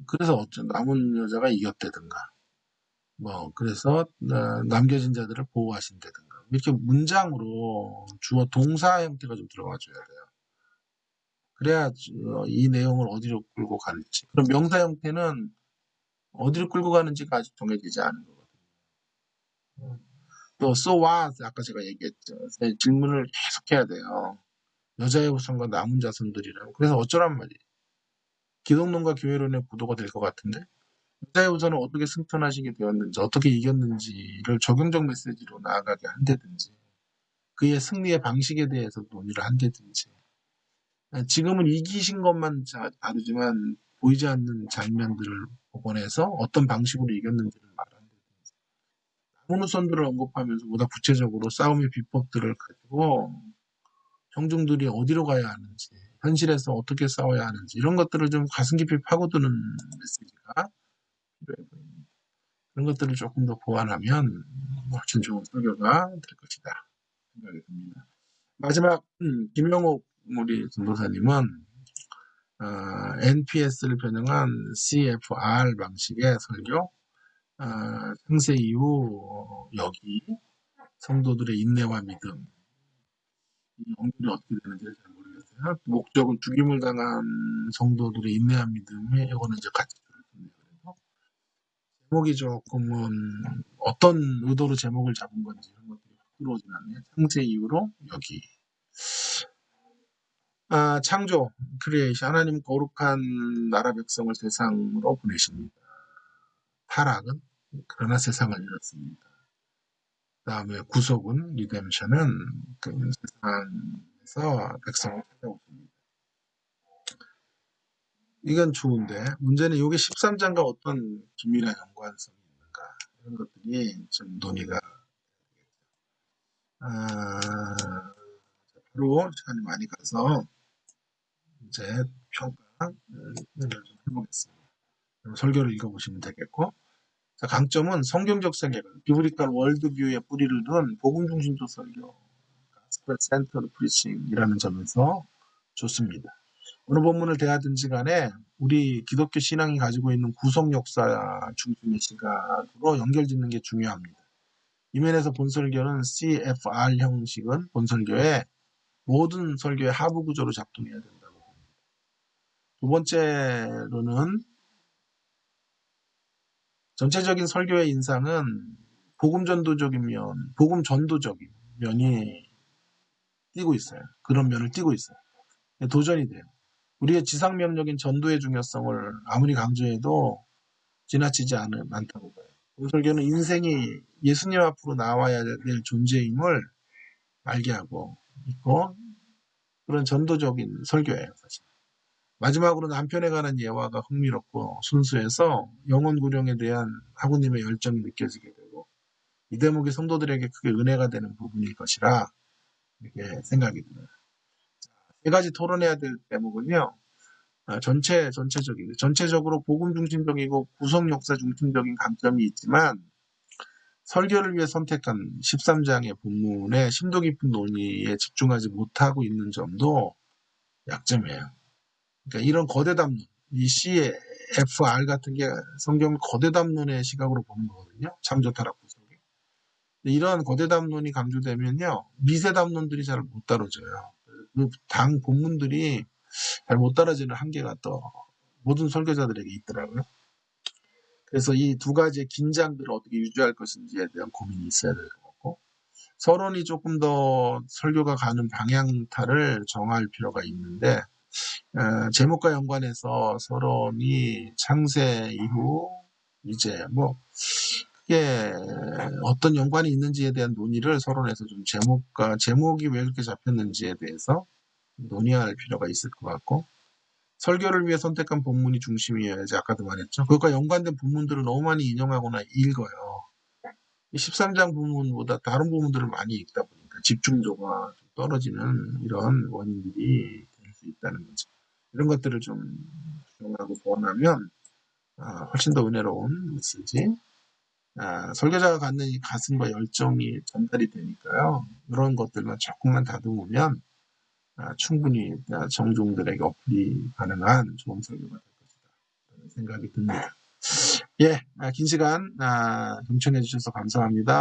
그래서 어쩌 남은 여자가 이겼다든가 뭐 그래서 남겨진 자들을 보호하신다든가 이렇게 문장으로 주어 동사 형태가 좀 들어가 줘야 돼요. 그래야 이 내용을 어디로 끌고 갈지. 그럼 명사 형태는 어디로 끌고 가는지가 아직 정해지지 않은 거거든요. 또 so what 아까 제가 얘기했죠. 질문을 계속 해야 돼요. 여자의 후손과 남은 자손들이라고. 그래서 어쩌란 말이에요. 기독론과 교회론의 구도가 될 것 같은데 여자의 후손은 어떻게 승천하시게 되었는지 어떻게 이겼는지를 적용적 메시지로 나아가게 한다든지 그의 승리의 방식에 대해서 논의를 한다든지 지금은 이기신 것만 다르지만 보이지 않는 장면들을 복원해서 어떤 방식으로 이겼는지를 말한다든지 남은 후손들을 언급하면서 보다 구체적으로 싸움의 비법들을 가지고 형중들이 어디로 가야 하는지 현실에서 어떻게 싸워야 하는지 이런 것들을 좀 가슴 깊이 파고드는 메시지가 필요해 보입니다. 그런 것들을 조금 더 보완하면 훨씬 좋은 설교가 될 것이다 생각이 듭니다. 마지막 김영옥 우리 전도사님은 NPS를 변형한 CFR 방식의 설교 창세 이후 여기 성도들의 인내와 믿음 이 연결이 어떻게 되는지를 잘 모르겠어요. 목적은 죽임을 당한 성도들의 인내한 믿음에 이거는 이제 같이 들었습니다. 그래서 제목이 조금은 어떤 의도로 제목을 잡은 건지 이런 것들이 확 들어오진 않네요. 창세 이후로 여기 창조, 크리에이션 하나님 거룩한 나라 백성을 세상으로 보내십니다. 타락은 그러나 세상을 잃었습니다. 그 다음에 구속은 리뎀션은 그 세상에서 백성을 찾아오십니다. 이건 좋은데 문제는 이게 13장과 어떤 긴밀한 연관성이 있는가 이런 것들이 좀 논의가 바로 시간이 많이 가서 이제 평가를 좀 해보겠습니다. 설교를 읽어보시면 되겠고 자, 강점은 성경적 세계관, 비브리컬 월드뷰의 뿌리를 둔 복음 중심적 설교, gospel centered preaching이라는 점에서 좋습니다. 어느 본문을 대하든지 간에 우리 기독교 신앙이 가지고 있는 구속 역사 중심의 시각으로 연결짓는 게 중요합니다. 이 면에서 본설교는 CFR 형식은 본설교의 모든 설교의 하부 구조로 작동해야 된다고 봅니다. 두 번째로는 전체적인 설교의 인상은 복음 전도적이면 복음 전도적인 면이 띄고 있어요. 그런 면을 띄고 있어요. 도전이 돼요. 우리의 지상명령인 전도의 중요성을 아무리 강조해도 지나치지 않다고 봐요. 그 설교는 인생이 예수님 앞으로 나와야 될 존재임을 알게 하고 있고 그런 전도적인 설교예요. 사실. 마지막으로 남편에 관한 예화가 흥미롭고 순수해서 영혼 구령에 대한 하구님의 열정이 느껴지게 되고 이 대목이 성도들에게 크게 은혜가 되는 부분일 것이라 이렇게 생각이 들어요. 세 가지 토론해야 될 대목은요. 전체적으로 복음 중심적이고 구속 역사 중심적인 강점이 있지만 설교를 위해 선택한 13장의 본문의 심도 깊은 논의에 집중하지 못하고 있는 점도 약점이에요. 그러니까 이런 거대 담론, 이 CFR 같은 게 성경 거대 담론의 시각으로 보는 거거든요. 창조 타락 구속에. 이러한 거대 담론이 강조되면요. 미세 담론들이 잘 못 다뤄져요. 그 당 본문들이 잘 못 다뤄지는 한계가 또 모든 설교자들에게 있더라고요. 그래서 이 두 가지의 긴장들을 어떻게 유지할 것인지에 대한 고민이 있어야 될 것 같고 서론이 조금 더 설교가 가는 방향타를 정할 필요가 있는데 제목과 연관해서 서론이 창세 이후 이제 뭐 그게 어떤 연관이 있는지에 대한 논의를 서론에서 좀 제목이 왜 그렇게 잡혔는지에 대해서 논의할 필요가 있을 것 같고 설교를 위해 선택한 본문이 중심이어야지 아까도 말했죠. 그것과 연관된 본문들을 너무 많이 인용하거나 읽어요. 13장 부분보다 다른 부분들을 많이 읽다 보니까 집중도가 좀 떨어지는 이런 원인들이 될 수 있다는 거죠. 이런 것들을 좀 조정하고 보완하면 훨씬 더 은혜로운 메시지, 설교자가 갖는 이 가슴과 열정이 전달이 되니까요. 이런 것들만 조금만 다듬으면 충분히 정종들에게 어필이 가능한 좋은 설교가 될 것이다. 라는 생각이 듭니다. 예, 긴 시간 경청해 주셔서 감사합니다.